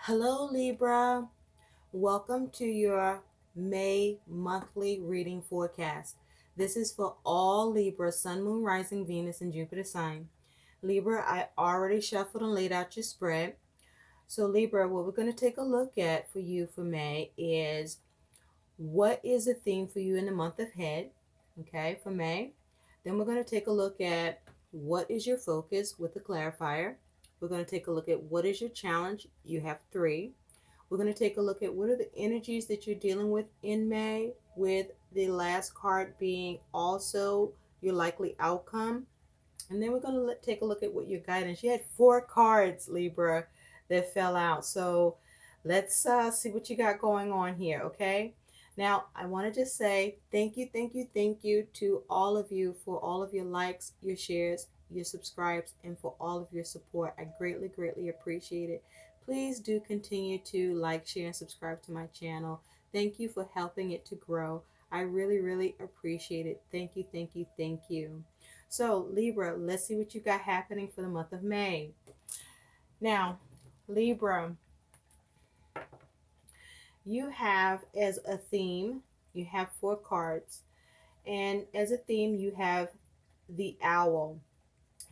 Hello, Libra. Welcome to your May monthly reading forecast. This is for all Libra, Sun, Moon, Rising, Venus, and Jupiter sign. Libra, I already shuffled and laid out your spread. So, Libra, what we're going to take a look at for you for May is what is the theme for you in the month ahead, okay, for May. Then we're going to take a look at what is your focus with the clarifier. We're going to take a look at what is your challenge. You have three. We're going to take a look at what are the energies that you're dealing with in May, with the last card being also your likely outcome. And then we're going to take a look at what your guidance. You had four cards, Libra, that fell out. So let's see what you got going on here, okay? Now, I want to just say thank you, thank you, thank you to all of you for all of your likes, your shares, your subscribes, and for all of your support. I greatly, greatly appreciate it. Please do continue to like, share, and subscribe to my channel. Thank you for helping it to grow. I really, really appreciate it. Thank you, thank you, thank you. So, Libra, let's see what you got happening for the month of May. Now, Libra, you have as a theme, you have four cards. And as a theme, you have the owl,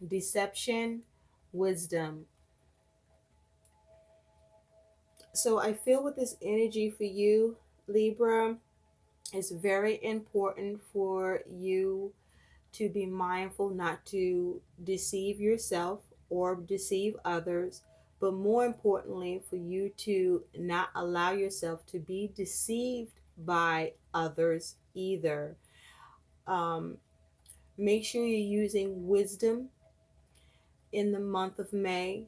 deception, wisdom. So, I feel with this energy for you, Libra, it's very important for you to be mindful not to deceive yourself or deceive others, but more importantly, for you to not allow yourself to be deceived by others either. Um, Make sure you're using wisdom in the month of May.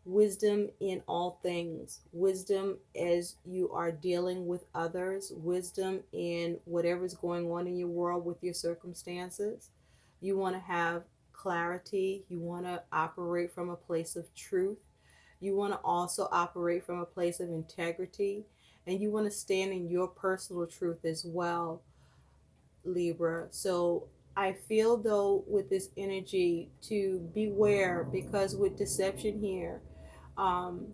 Wisdom in all things, wisdom as you are dealing with others, wisdom in whatever's going on in your world with your circumstances. You want to have clarity, you want to operate from a place of truth, you want to also operate from a place of integrity, and you want to stand in your personal truth as well, Libra. So I feel though with this energy to beware, because with deception here, um,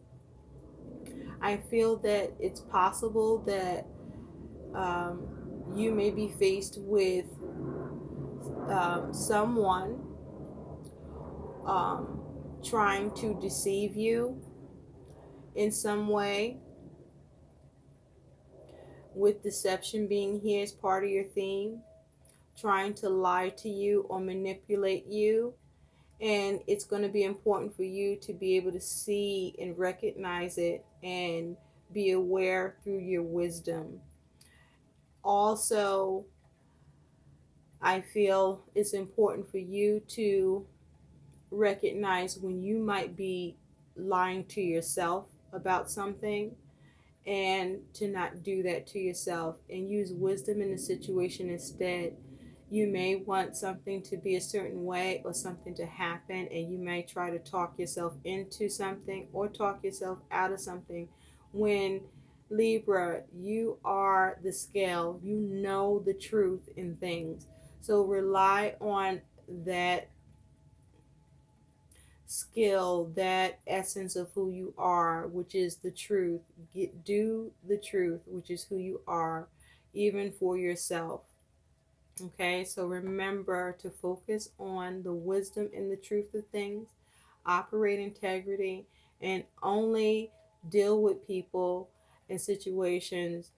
I feel that it's possible that um, you may be faced with someone um, trying to deceive you in some way, with deception being here as part of your theme, trying to lie to you or manipulate you. And it's going to be important for you to be able to see and recognize it and be aware through your wisdom. Also, I feel it's important for you to recognize when you might be lying to yourself about something, and to not do that to yourself and use wisdom in the situation instead. You may want something to be a certain way or something to happen, and you may try to talk yourself into something or talk yourself out of something when, Libra, you are the scale. You know the truth in things. So rely on that skill, that essence of who you are, which is the truth. Do the truth, which is who you are, even for yourself. Okay, so remember to focus on the wisdom and the truth of things, operate integrity, and only deal with people and situations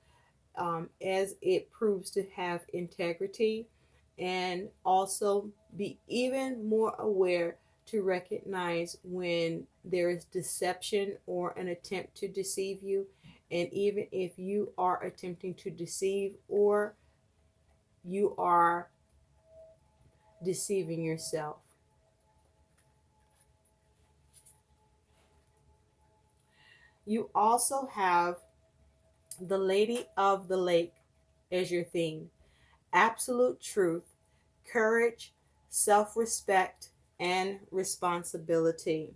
as it proves to have integrity, and also be even more aware to recognize when there is deception or an attempt to deceive you. And even if you are attempting to deceive or you are deceiving yourself. You also have the Lady of the Lake as your theme. Absolute truth, courage, self respect, and responsibility.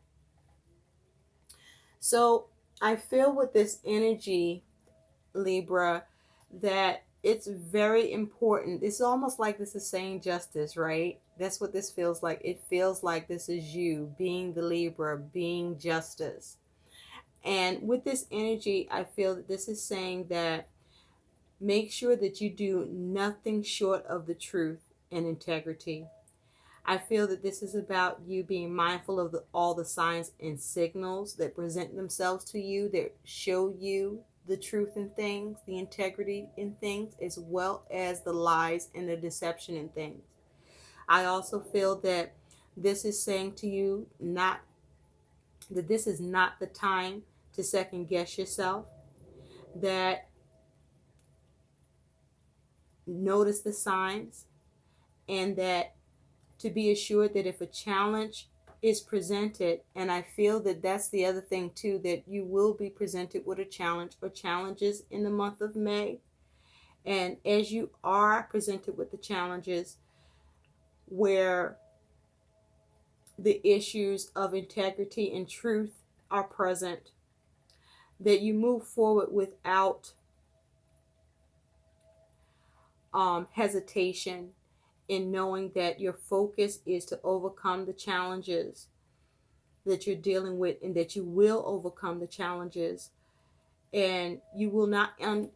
So I feel with this energy, Libra, that it's very important. It's almost like this is saying justice, right? That's what this feels like. It feels like this is you being the Libra, being justice. And with this energy, I feel that this is saying that make sure that you do nothing short of the truth and integrity. I feel that this is about you being mindful of all the signs and signals that present themselves to you, that show you the truth in things, the integrity in things, as well as the lies and the deception in things. I also feel that this is saying to you not that this is not the time to second guess yourself, that notice the signs, and that to be assured that if a challenge is presented, and I feel that that's the other thing too, that you will be presented with a challenge or challenges in the month of May. And as you are presented with the challenges where the issues of integrity and truth are present, that you move forward without hesitation, in knowing that your focus is to overcome the challenges that you're dealing with, and that you will overcome the challenges, and you will not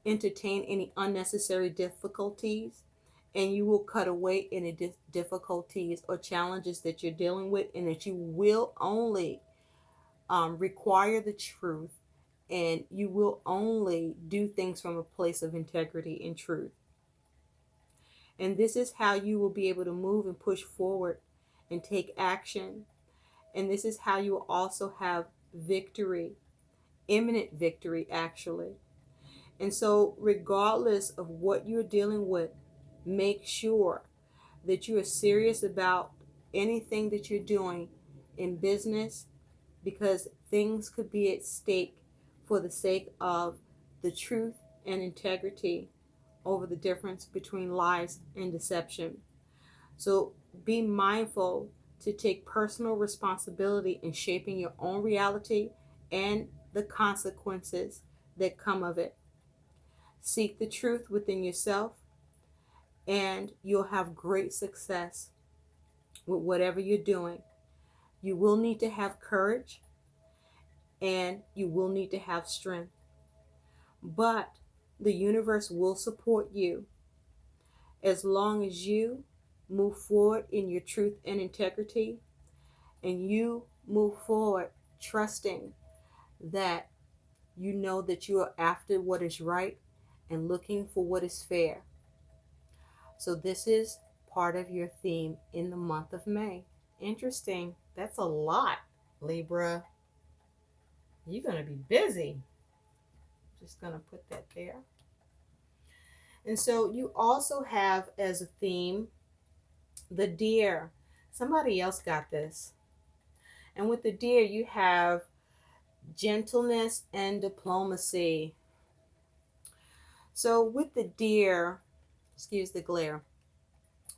entertain any unnecessary difficulties, and you will cut away any difficulties or challenges that you're dealing with, and that you will only require the truth, and you will only do things from a place of integrity and truth. And this is how you will be able to move and push forward and take action. And this is how you will also have victory, imminent victory, actually. And so, regardless of what you're dealing with, make sure that you are serious about anything that you're doing in business, because things could be at stake for the sake of the truth and integrity over the difference between lies and deception. So be mindful to take personal responsibility in shaping your own reality and the consequences that come of it. Seek the truth within yourself, and you'll have great success with whatever you're doing. You will need to have courage, and you will need to have strength. But the universe will support you as long as you move forward in your truth and integrity, and you move forward trusting that you know that you are after what is right and looking for what is fair. So this is part of your theme in the month of May. Interesting. That's a lot, Libra. You're going to be busy. Just going to put that there. And so you also have as a theme the deer. Somebody else got this. And with the deer, you have gentleness and diplomacy. So with the deer, excuse the glare,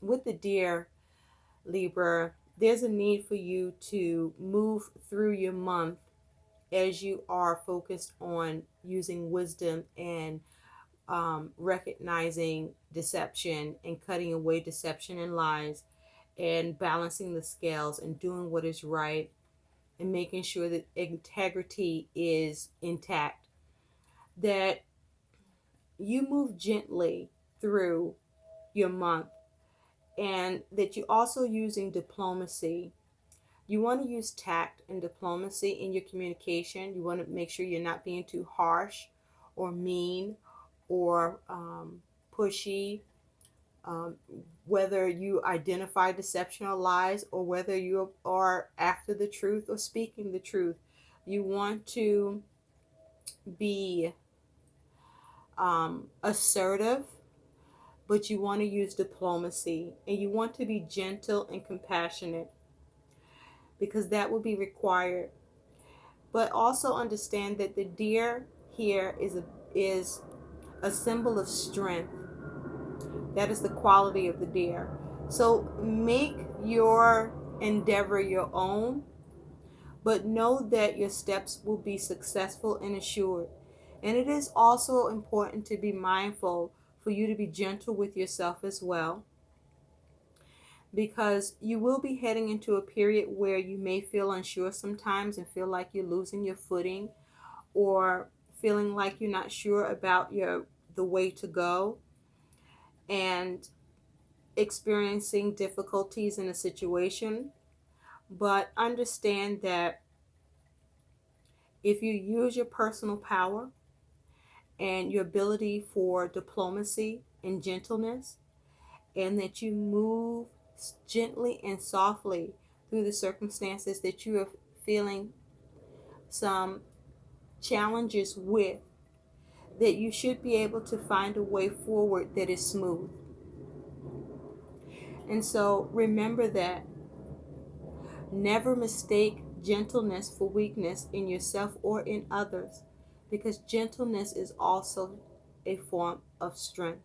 with the deer, Libra, there's a need for you to move through your month as you are focused on using wisdom and recognizing deception and cutting away deception and lies, and balancing the scales and doing what is right, and making sure that integrity is intact. That you move gently through your month, and that you're also using diplomacy. You want to use tact and diplomacy in your communication. You want to make sure you're not being too harsh or mean or pushy. Whether you identify deception or lies, or whether you are after the truth or speaking the truth, you want to be assertive, but you want to use diplomacy, and you want to be gentle and compassionate, because that will be required. But also understand that the deer here is a symbol of strength. That is the quality of the deer. So make your endeavor your own, but know that your steps will be successful and assured. And it is also important to be mindful for you to be gentle with yourself as well, because you will be heading into a period where you may feel unsure sometimes and feel like you're losing your footing, or feeling like you're not sure about the way to go, and experiencing difficulties in a situation. But understand that if you use your personal power and your ability for diplomacy and gentleness, and that you move gently and softly through the circumstances that you are feeling some challenges with, that you should be able to find a way forward that is smooth. And so remember that. Never mistake gentleness for weakness in yourself or in others, because gentleness is also a form of strength.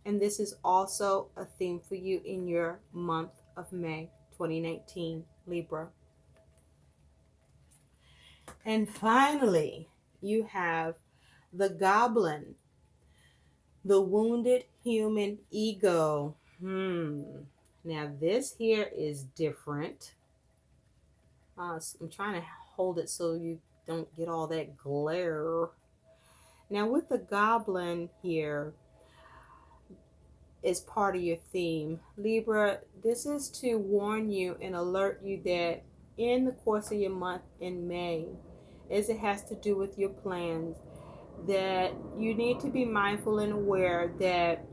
And this is also a theme for you in your month of May 2019, Libra. And finally, you have the Goblin, the wounded human ego. Now, this here is different. I'm trying to hold it so you don't get all that glare. Now, with the Goblin here as part of your theme, Libra, this is to warn you and alert you that in the course of your month in May, as it has to do with your plans, that you need to be mindful and aware that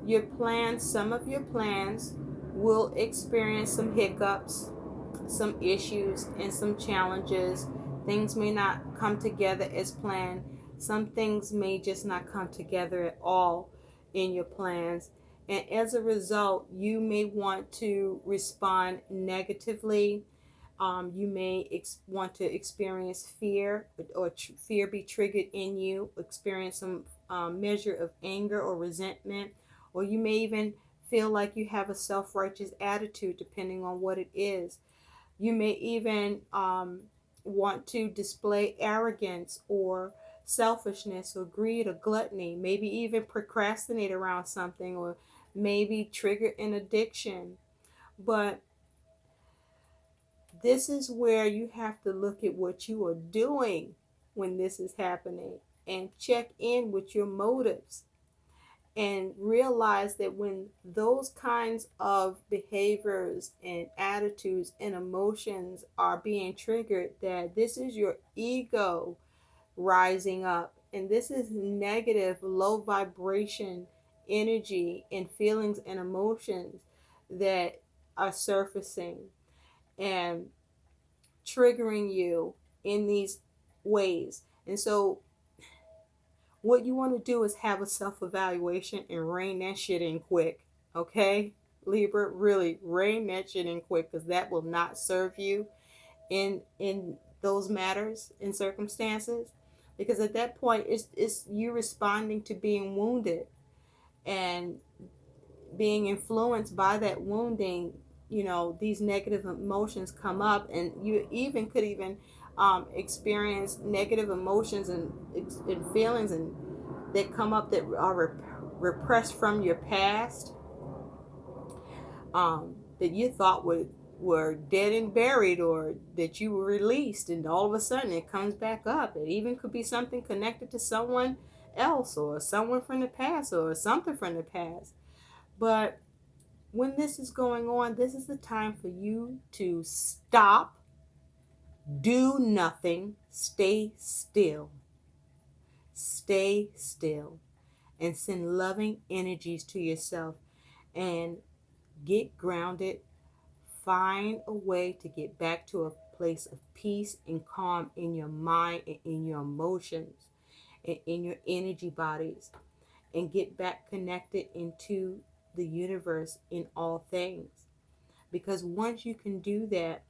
your plans, some of your plans, will experience some hiccups, some issues, and some challenges. Things may not come together as planned. Some things may just not come together at all in your plans. And as a result, you may want to respond negatively. You may want to experience fear, or fear be triggered in you, experience some measure of anger or resentment, or you may even feel like you have a self-righteous attitude, depending on what it is. You may even want to display arrogance or selfishness or greed or gluttony, maybe even procrastinate around something, or maybe trigger an addiction. But this is where you have to look at what you are doing when this is happening and check in with your motives, and realize that when those kinds of behaviors and attitudes and emotions are being triggered, that this is your ego rising up, and this is negative, low vibration energy and feelings and emotions that are surfacing and triggering you in these ways. And so what you want to do is have a self-evaluation and rein that shit in quick. Okay, Libra, really rein that shit in quick, because that will not serve you in those matters and circumstances. Because at that point, it's you responding to being wounded and being influenced by that wounding. These negative emotions come up, and you even could even experience negative emotions and feelings and that come up that are repressed from your past, that you thought were dead and buried, or that you were released, and all of a sudden it comes back up. It even could be something connected to someone else, or someone from the past, or something from the past. But when this is going on, this is the time for you to stop, do nothing, stay still, and send loving energies to yourself, and get grounded. Find a way to get back to a place of peace and calm in your mind and in your emotions and in your energy bodies, and get back connected into the universe in all things. Because once you can do that,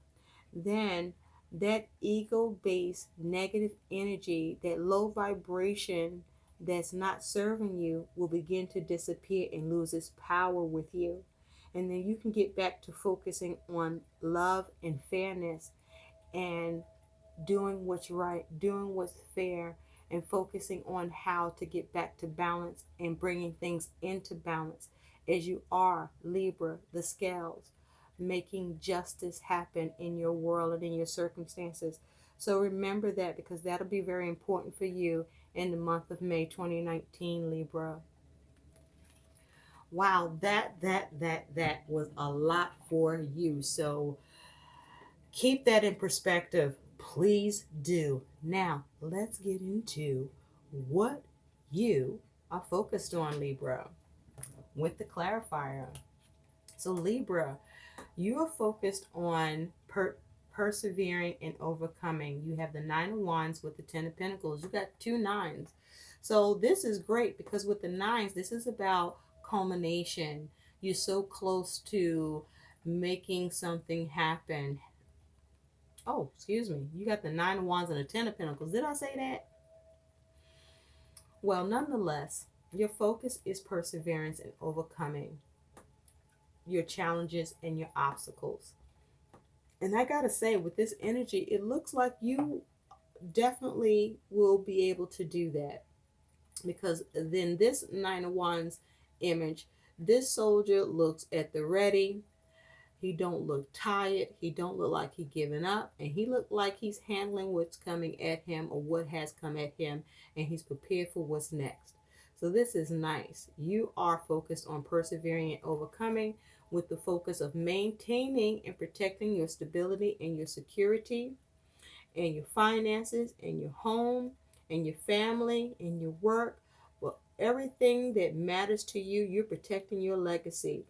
then that ego-based negative energy, that low vibration that's not serving you, will begin to disappear and lose its power with you. And then you can get back to focusing on love and fairness, and doing what's right, doing what's fair, and focusing on how to get back to balance and bringing things into balance as you are, Libra, the scales, making justice happen in your world and in your circumstances. So remember that, because that'll be very important for you in the month of May 2019, Libra. Wow, that was a lot for you. So keep that in perspective. Please do. Now, let's get into what you are focused on, Libra, with the clarifier. So, Libra, you are focused on persevering and overcoming. You have the Nine of Wands with the Ten of Pentacles. You got two nines. So, this is great because with the nines, this is about culmination. You're so close to making something happen. Oh, excuse me. You got the Nine of Wands and the Ten of Pentacles. Did I say that? Well, nonetheless, your focus is perseverance and overcoming your challenges and your obstacles. And I gotta say, with this energy, it looks like you definitely will be able to do that. Because then this Nine of Wands image, this soldier looks at the ready. He don't look tired. He don't look like he giving up. And he look like he's handling what's coming at him or what has come at him. And he's prepared for what's next. So this is nice. You are focused on persevering and overcoming with the focus of maintaining and protecting your stability and your security and your finances and your home and your family and your work. Well, everything that matters to you, you're protecting your legacy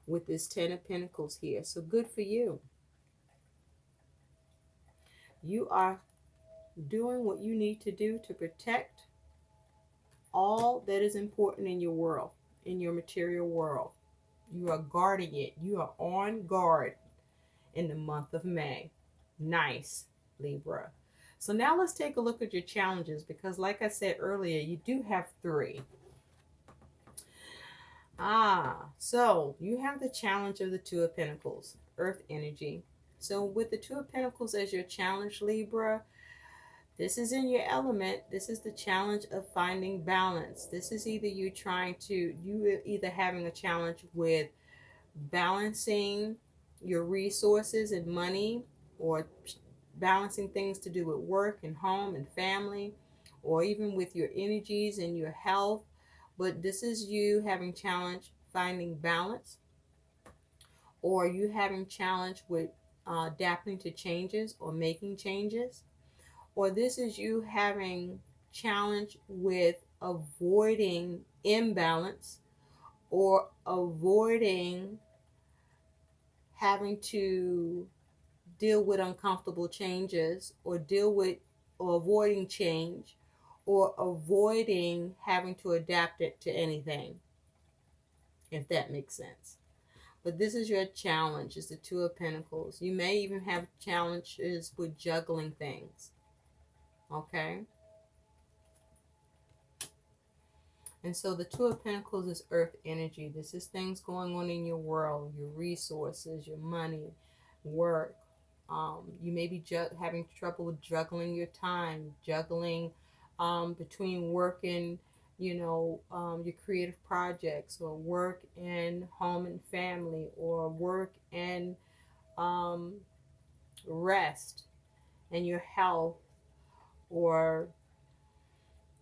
with this Ten of Pentacles here. So good for you. You are doing what you need to do to protect all that is important in your world, in your material world. You are guarding it. You are on guard in the month of May. Nice, Libra. So now let's take a look at your challenges, because like I said earlier, you do have three. So you have the challenge of the Two of Pentacles, Earth energy. So with the Two of Pentacles as your challenge, Libra, this is in your element. This is the challenge of finding balance. This is either you either having a challenge with balancing your resources and money, or balancing things to do with work and home and family, or even with your energies and your health. But this is you having challenge finding balance, or you having challenge with adapting to changes or making changes, or this is you having challenge with avoiding imbalance or avoiding having to deal with uncomfortable changes, or deal with or avoiding change, or avoiding having to adapt it to anything, if that makes sense. But this is your challenge, is the Two of Pentacles. You may even have challenges with juggling things. Okay? And so the Two of Pentacles is earth energy. This is things going on in your world, your resources, your money, work. You may be having trouble with juggling your time, juggling between work and, your creative projects, or work and home and family, or work and rest and your health, or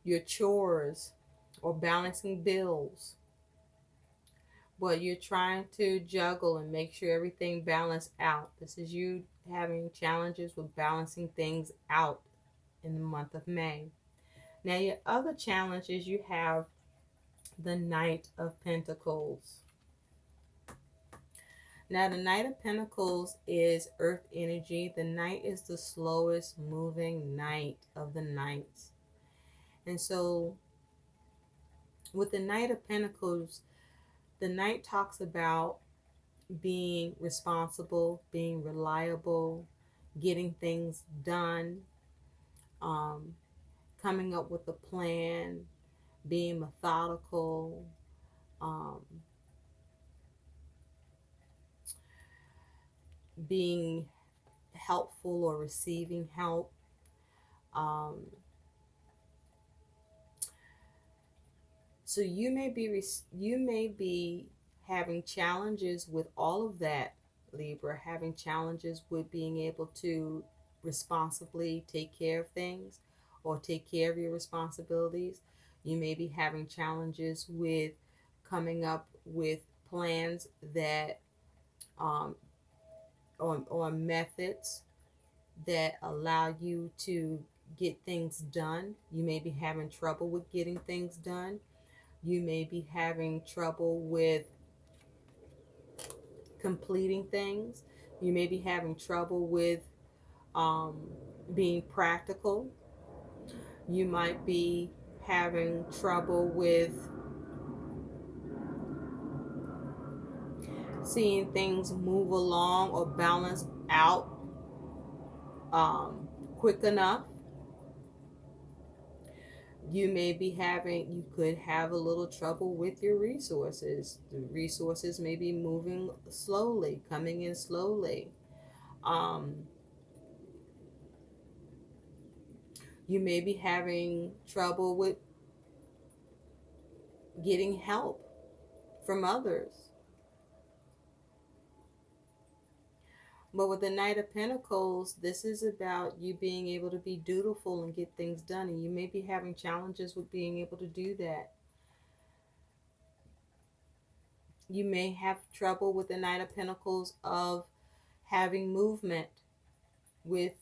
your chores, or balancing bills. But you're trying to juggle and make sure everything balanced out. This is you having challenges with balancing things out in the month of May. Now, your other challenge is you have the Knight of Pentacles. Now, the Knight of Pentacles is earth energy. The Knight is the slowest moving knight of the knights. And so, with the Knight of Pentacles, the Knight talks about being responsible, being reliable, getting things done, coming up with a plan, being methodical, being helpful or receiving help. So you may be having challenges with all of that, Libra, having challenges with being able to responsibly take care of things or take care of your responsibilities. You may be having challenges with coming up with plans that um, or methods that allow you to get things done. You may be having trouble with getting things done. You may be having trouble with completing things. You may be having trouble with um, being practical. You might be having trouble with seeing things move along or balance out quick enough. You may be having, you could have a little trouble with your resources. The resources may be moving slowly, coming in slowly. Um, you may be having trouble with getting help from others. But with the Knight of Pentacles, this is about you being able to be dutiful and get things done. And you may be having challenges with being able to do that. You may have trouble with the Knight of Pentacles of having movement with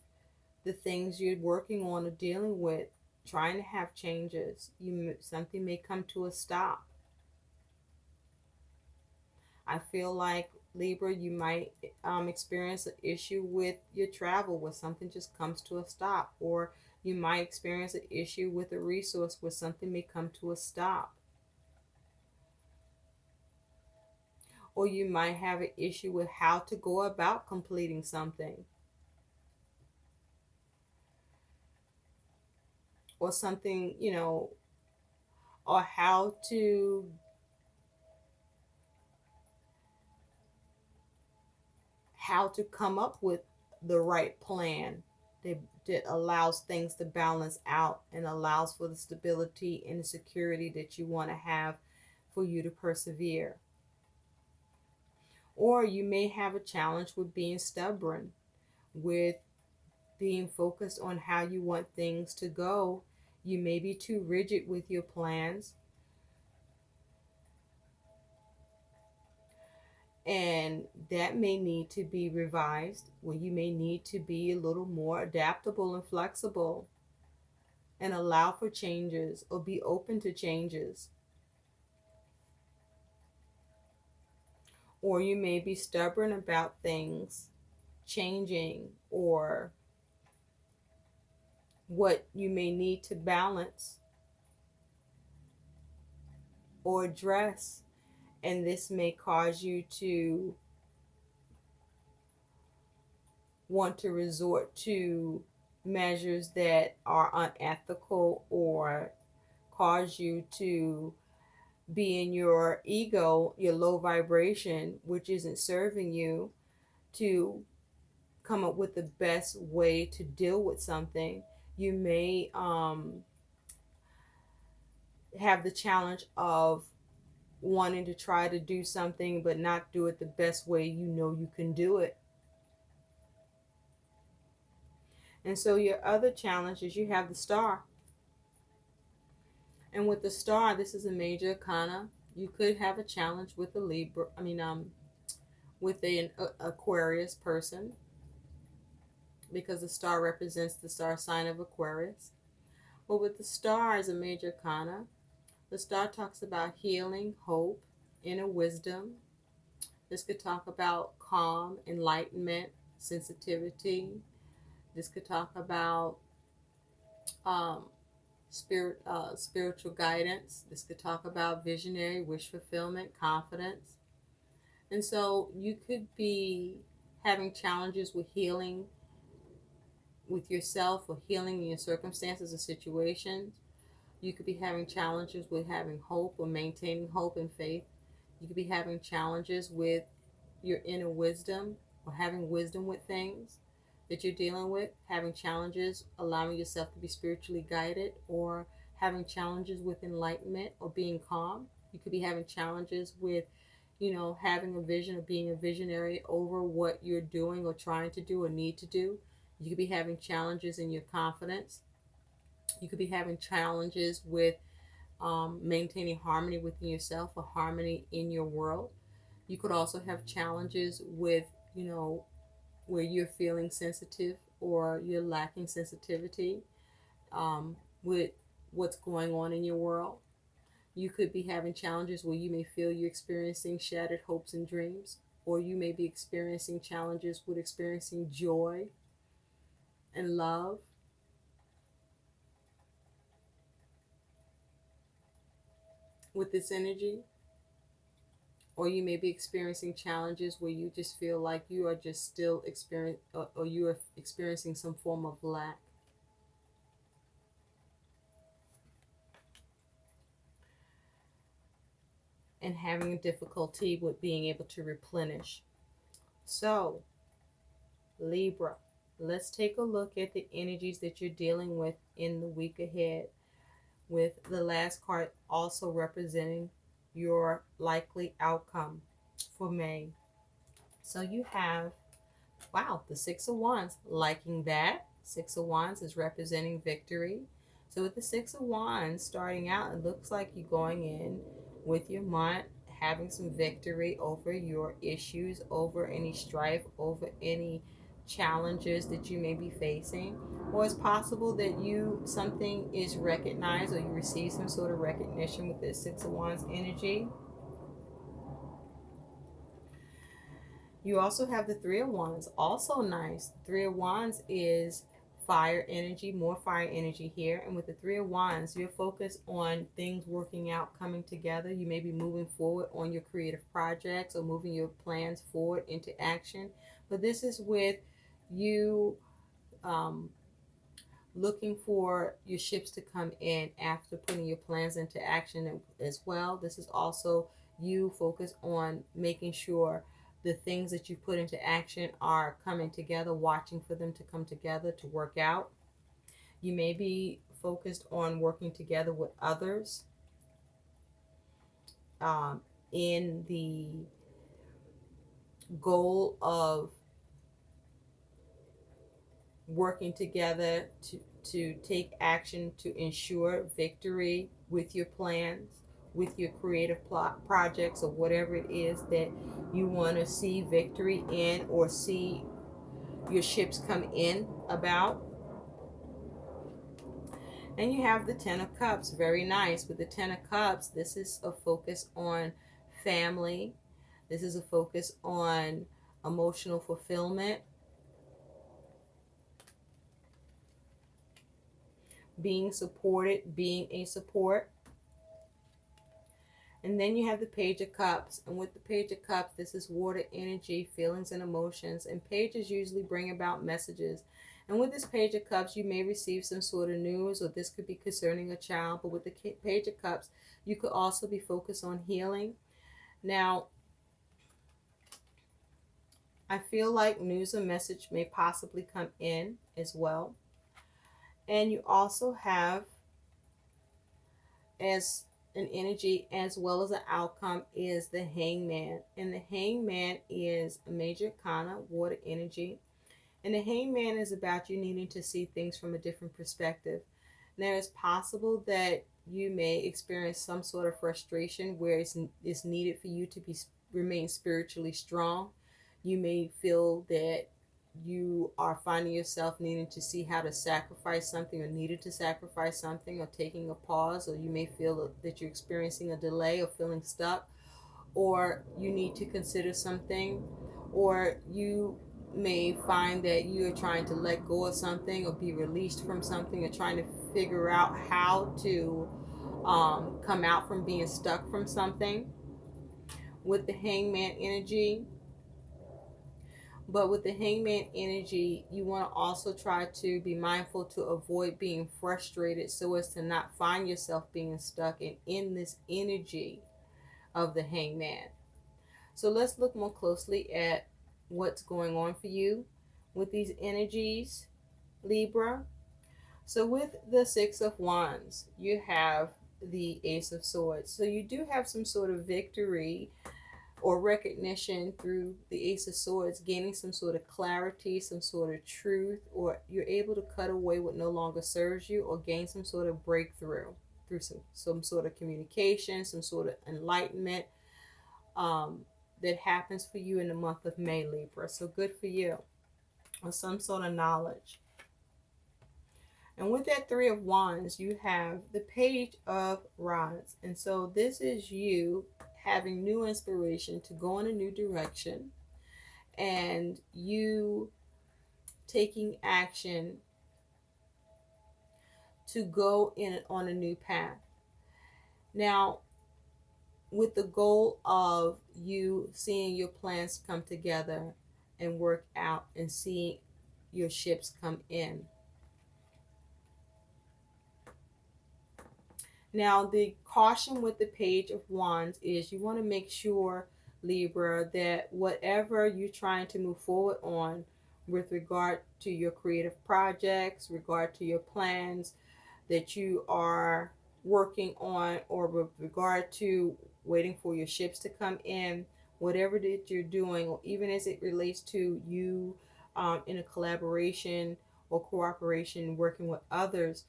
the things you're working on or dealing with, trying to have changes. Something may come to a stop. I feel like Libra, you might experience an issue with your travel where something just comes to a stop, or you might experience an issue with a resource where something may come to a stop, or you might have an issue with how to go about completing something, or something, or how to come up with the right plan that allows things to balance out and allows for the stability and the security that you want to have for you to persevere. Or you may have a challenge with being stubborn, with being focused on how you want things to go. You may be too rigid with your plans, and that may need to be revised, where you may need to be a little more adaptable and flexible and allow for changes or be open to changes. Or you may be stubborn about things changing, or what you may need to balance or address, and this may cause you to want to resort to measures that are unethical or cause you to be in your ego, your low vibration, which isn't serving you, to come up with the best way to deal with something. You may have the challenge of wanting to try to do something but not do it the best way you know you can do it. And so your other challenge is you have the star. And with the star, this is a major arcana. You could have a challenge with a Libra, with an Aquarius person, because the star represents the star sign of Aquarius. But with the star as a major arcana, the star talks about healing, hope, inner wisdom. This could talk about calm, enlightenment, sensitivity. This could talk about um, spiritual guidance. This could talk about visionary, wish fulfillment, confidence. And so you could be having challenges with healing with yourself or healing in your circumstances or situations. You could be having challenges with having hope or maintaining hope and faith. You could be having challenges with your inner wisdom or having wisdom with things that you're dealing with, having challenges allowing yourself to be spiritually guided, or having challenges with enlightenment or being calm. You could be having challenges with, having a vision or being a visionary over what you're doing or trying to do or need to do. You could be having challenges in your confidence. You could be having challenges with maintaining harmony within yourself or harmony in your world. You could also have challenges with, where you're feeling sensitive or you're lacking sensitivity with what's going on in your world. You could be having challenges where you may feel you're experiencing shattered hopes and dreams, or you may be experiencing challenges with experiencing joy and love. With this energy, or you may be experiencing challenges where you just feel like you are just still or you are experiencing some form of lack and having difficulty with being able to replenish. So, Libra, let's take a look at the energies that you're dealing with in the week ahead, with the last card also representing your likely outcome for May. So you have, wow, the Six of Wands. Liking that. Six of Wands is representing victory. So with the Six of Wands starting out, it looks like you're going in with your month having some victory over your issues, over any strife, over any challenges that you may be facing. Or it's possible that something is recognized or you receive some sort of recognition with this Six of Wands energy. You also have the Three of Wands, also nice. The Three of Wands is fire energy, more fire energy here. And with the Three of Wands, you're focused on things working out, coming together. You may be moving forward on your creative projects or moving your plans forward into action. But this is with you um, looking for your ships to come in after putting your plans into action as well. This is also you focus on making sure the things that you put into action are coming together, watching for them to come together to work out. You may be focused on working together with others in the goal of working together to take action to ensure victory with your plans, with your creative projects, or whatever it is that you want to see victory in or see your ships come in about. And you have the Ten of Cups, very nice. With the Ten of Cups, this is a focus on family. This is a focus on emotional fulfillment, being supported, being a support. And then you have the Page of Cups. And with the Page of Cups, this is water energy, feelings, and emotions. And pages usually bring about messages. And with this Page of Cups, you may receive some sort of news, or this could be concerning a child. But with the Page of Cups, you could also be focused on healing. Now, I feel like news or message may possibly come in as well. And you also have, as an energy as well as an outcome, is the Hangman. And the Hangman is a major arcana, water energy. And the Hangman is about you needing to see things from a different perspective. Now, it's possible that you may experience some sort of frustration where it's needed for you to remain spiritually strong. You may feel that you are finding yourself needing to see how to sacrifice something, or needed to sacrifice something, or taking a pause, or you may feel that you're experiencing a delay or feeling stuck, or you need to consider something, or you may find that you are trying to let go of something or be released from something, or trying to figure out how to come out from being stuck from something with the Hangman energy. But with the Hangman energy, you want to also try to be mindful to avoid being frustrated so as to not find yourself being stuck and in this energy of the Hangman. So let's look more closely at what's going on for you with these energies, Libra. So with the Six of Wands, you have the Ace of Swords. So you do have some sort of victory or recognition through the Ace of Swords, gaining some sort of clarity, some sort of truth, or you're able to cut away what no longer serves you, or gain some sort of breakthrough through some sort of communication, some sort of enlightenment um, that happens for you in the month of May, Libra. So good for you, or some sort of knowledge. And with that Three of Wands, you have the Page of Rods. And so this is you having new inspiration to go in a new direction, and you taking action to go in on a new path. Now, with the goal of you seeing your plans come together and work out and seeing your ships come in. Now, the caution with the Page of Wands is you want to make sure, Libra, that whatever you're trying to move forward on with regard to your creative projects, regard to your plans that you are working on, or with regard to waiting for your ships to come in, whatever that you're doing, or even as it relates to you in a collaboration or cooperation, working with others,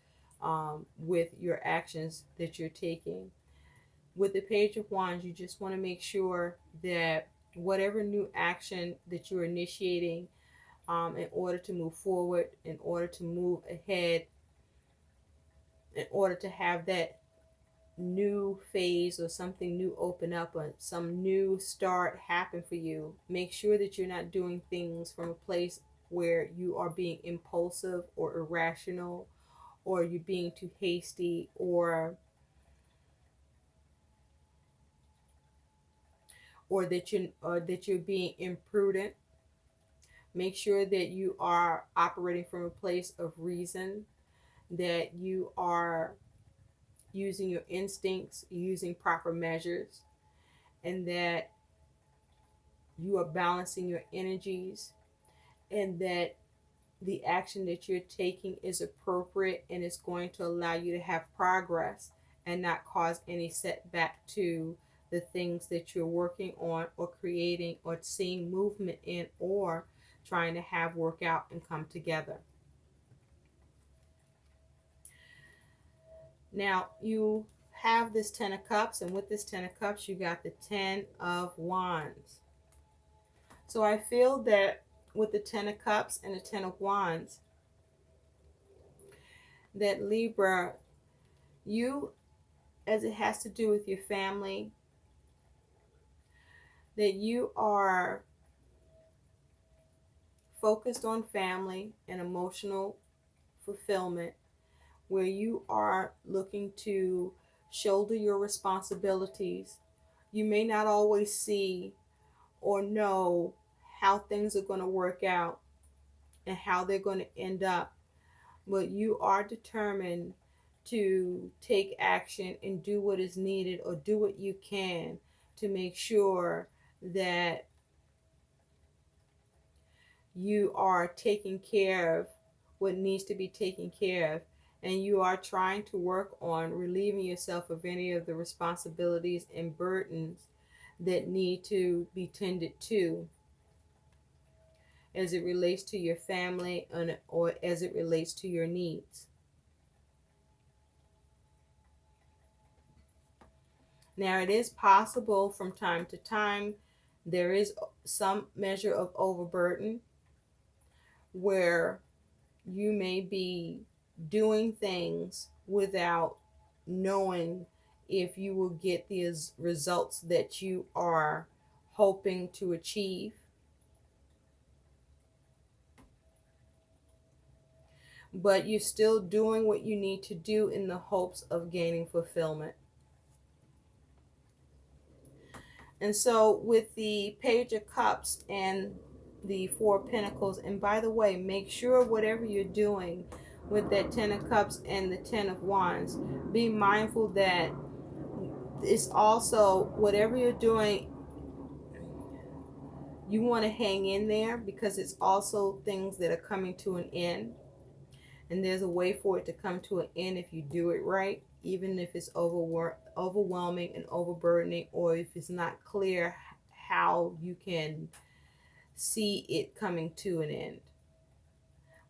with your actions that you're taking. With the Page of Wands, you just want to make sure that whatever new action that you're initiating, in order to move forward, in order to move ahead, in order to have that new phase or something new open up, or some new start happen for you, make sure that you're not doing things from a place where you are being impulsive or irrational, or you're being too hasty, or that you're being imprudent. Make sure that you are operating from a place of reason, that you are using your instincts, using proper measures, and that you are balancing your energies, and that the action that you're taking is appropriate and is going to allow you to have progress and not cause any setback to the things that you're working on, or creating, or seeing movement in, or trying to have work out and come together. Now, you have this Ten of Cups, and with this Ten of Cups, you got the Ten of Wands. So I feel that with the Ten of Cups and the Ten of Wands, that Libra, you, as it has to do with your family, that you are focused on family and emotional fulfillment, where you are looking to shoulder your responsibilities. You may not always see or know how things are going to work out and how they're going to end up, but you are determined to take action and do what is needed, or do what you can to make sure that you are taking care of what needs to be taken care of, and you are trying to work on relieving yourself of any of the responsibilities and burdens that need to be tended to, as it relates to your family, or as it relates to your needs. Now, it is possible from time to time there is some measure of overburden, where you may be doing things without knowing if you will get the results that you are hoping to achieve. But you're still doing what you need to do in the hopes of gaining fulfillment. And so, with the Page of Cups and the Four of Pentacles, and by the way, make sure whatever you're doing with that Ten of Cups and the Ten of Wands, be mindful that it's also, whatever you're doing, you want to hang in there, because it's also things that are coming to an end. And there's a way for it to come to an end if you do it right, even if it's overwhelming and overburdening, or if it's not clear how you can see it coming to an end.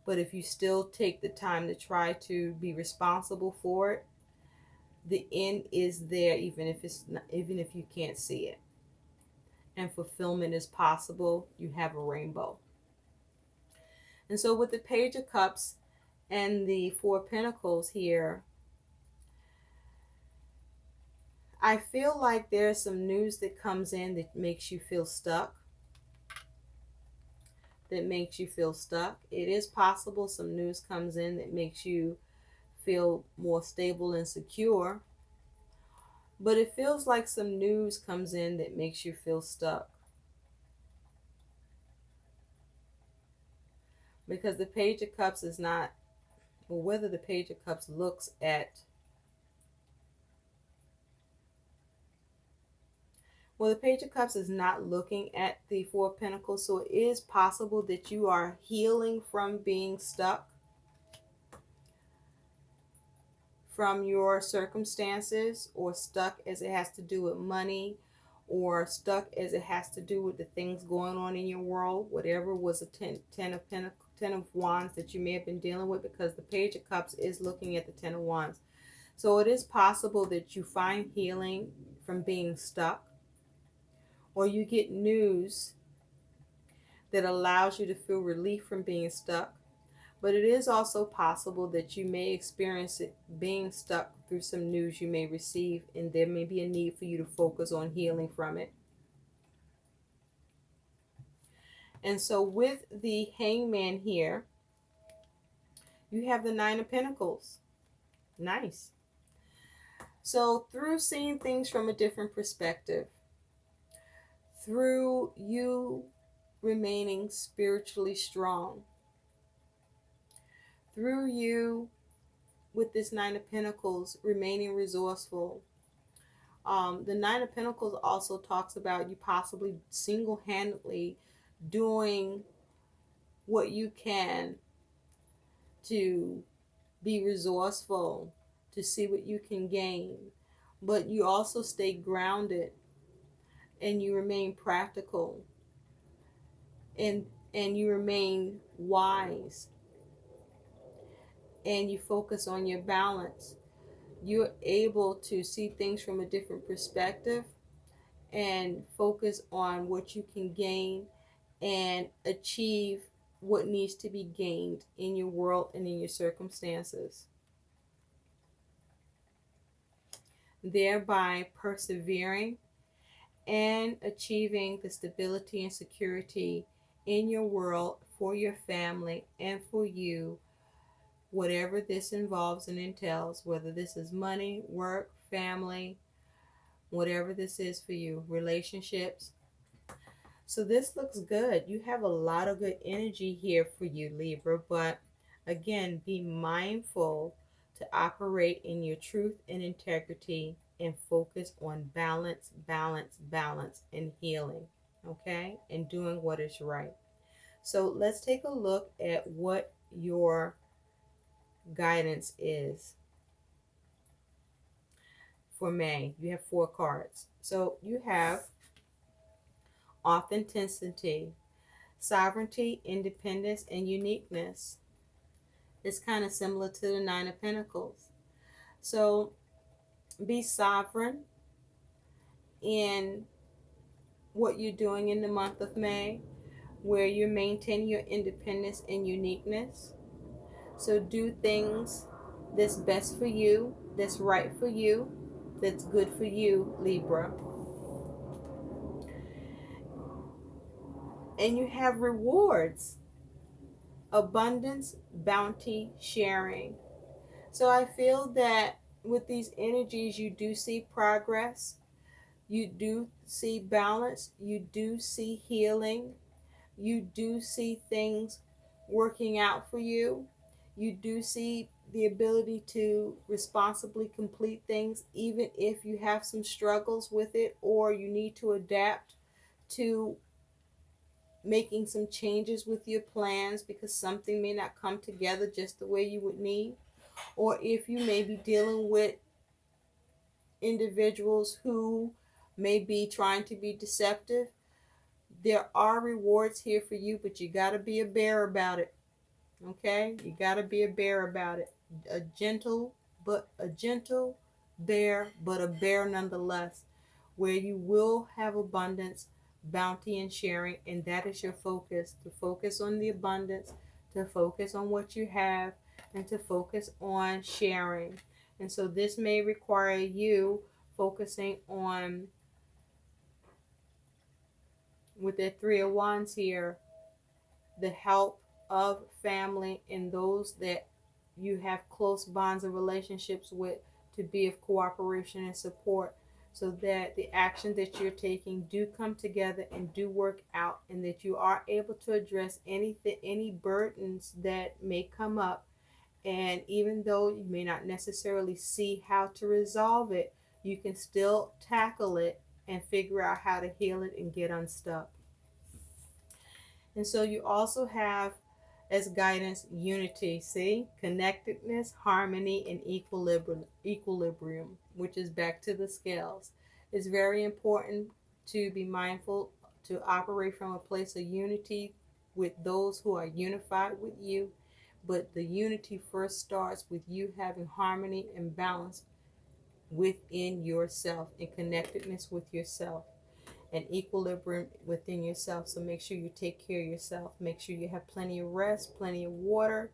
But if you still take the time to try to be responsible for it, the end is there, even if even if you can't see it. And fulfillment is possible. You have a rainbow. And so with the Page of Cups and the Four of Pentacles here, I feel like there's some news that comes in that makes you feel stuck. That makes you feel stuck. It is possible some news comes in that makes you feel more stable and secure. But it feels like some news comes in that makes you feel stuck. Because the Page of Cups is not, or whether the Page of Cups looks at, well, the Page of Cups is not looking at the Four of Pentacles, so it is possible that you are healing from being stuck from your circumstances, or stuck as it has to do with money, or stuck as it has to do with the things going on in your world, whatever was a ten of Wands that you may have been dealing with, because the Page of Cups is looking at the Ten of Wands. So it is possible that you find healing from being stuck, or you get news that allows you to feel relief from being stuck. But it is also possible that you may experience it being stuck through some news you may receive, and there may be a need for you to focus on healing from it. And so with the Hangman here, you have the Nine of Pentacles. Nice. So through seeing things from a different perspective, through you remaining spiritually strong, through you with this Nine of Pentacles remaining resourceful. The Nine of Pentacles also talks about you possibly single-handedly doing what you can to be resourceful, to see what you can gain, but you also stay grounded and you remain practical, and you remain wise, and you focus on your balance. You're able to see things from a different perspective and focus on what you can gain and achieve what needs to be gained in your world and in your circumstances, thereby persevering and achieving the stability and security in your world for your family and for you, whatever this involves and entails, whether this is money, work, family, whatever this is for you, relationships. So this looks good. You have a lot of good energy here for you, Libra, but again, be mindful to operate in your truth and integrity and focus on balance, balance, balance, and healing, okay? And doing what is right. So let's take a look at what your guidance is for May. You have 4 cards. So you have authenticity, sovereignty, independence, and uniqueness. It's kind of similar to the Nine of Pentacles. So be sovereign in what you're doing in the month of May, where you're maintaining your independence and uniqueness. So do things that's best for you, that's right for you, that's good for you, Libra. And you have rewards, abundance, bounty, sharing. So I feel that with these energies, you do see progress, you do see balance, you do see healing, you do see things working out for you, you do see the ability to responsibly complete things, even if you have some struggles with it, or you need to adapt to making some changes with your plans because something may not come together just the way you would need, or if you may be dealing with individuals who may be trying to be deceptive. There are rewards here for you, but you got to be a bear about it. Okay? You got to be a bear about it. A gentle, but a gentle bear, but a bear nonetheless, where you will have abundance, bounty, and sharing, and that is your focus. To focus on the abundance, to focus on what you have, and to focus on sharing. And so this may require you focusing on, with the Three of Wands here, the help of family and those that you have close bonds and relationships with, to be of cooperation and support, so that the action that you're taking do come together and do work out, and that you are able to address any burdens that may come up. And even though you may not necessarily see how to resolve it, you can still tackle it and figure out how to heal it and get unstuck. And so you also have as guidance unity, see, connectedness, harmony, and equilibrium, which is back to the scales. It's very important to be mindful to operate from a place of unity with those who are unified with you. But the unity first starts with you having harmony and balance within yourself and connectedness with yourself and equilibrium within yourself. So make sure you take care of yourself. Make sure you have plenty of rest, plenty of water.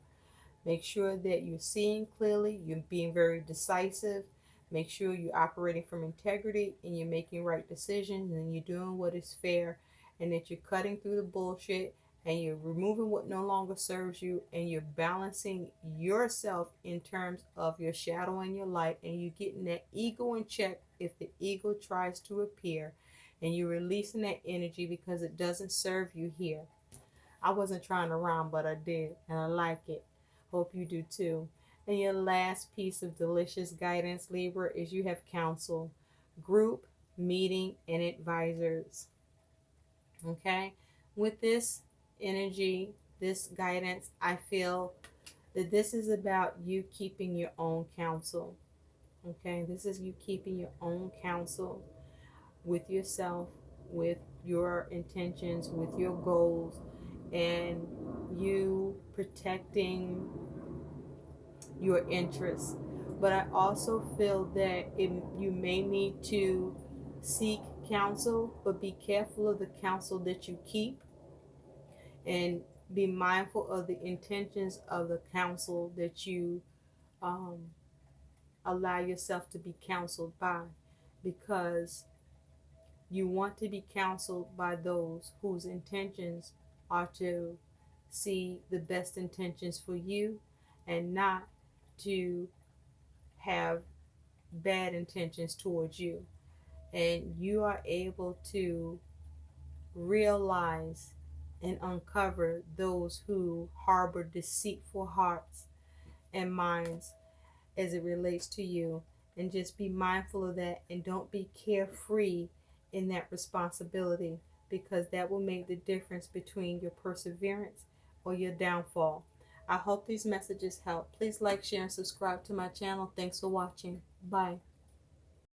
Make sure that you're seeing clearly, you're being very decisive. Make sure you're operating from integrity and you're making right decisions and you're doing what is fair, and that you're cutting through the bullshit and you're removing what no longer serves you, and you're balancing yourself in terms of your shadow and your light, and you're getting that ego in check if the ego tries to appear, and you're releasing that energy because it doesn't serve you here. I wasn't trying to rhyme, but I did, and I like it. Hope you do too. And your last piece of delicious guidance, Libra, is you have counsel, group, meeting, and advisors. Okay? With this energy, this guidance, I feel that this is about you keeping your own counsel. Okay? This is you keeping your own counsel with yourself, with your intentions, with your goals, and you protecting your interests. But I also feel that you may need to seek counsel, but be careful of the counsel that you keep, and be mindful of the intentions of the counsel that you um, allow yourself to be counseled by, because you want to be counseled by those whose intentions are to see the best intentions for you, and not to have bad intentions towards you. And you are able to realize and uncover those who harbor deceitful hearts and minds as it relates to you, and just be mindful of that, and don't be carefree in that responsibility, because that will make the difference between your perseverance or your downfall. I hope these messages help. Please like, share, and subscribe to my channel. Thanks for watching. Bye.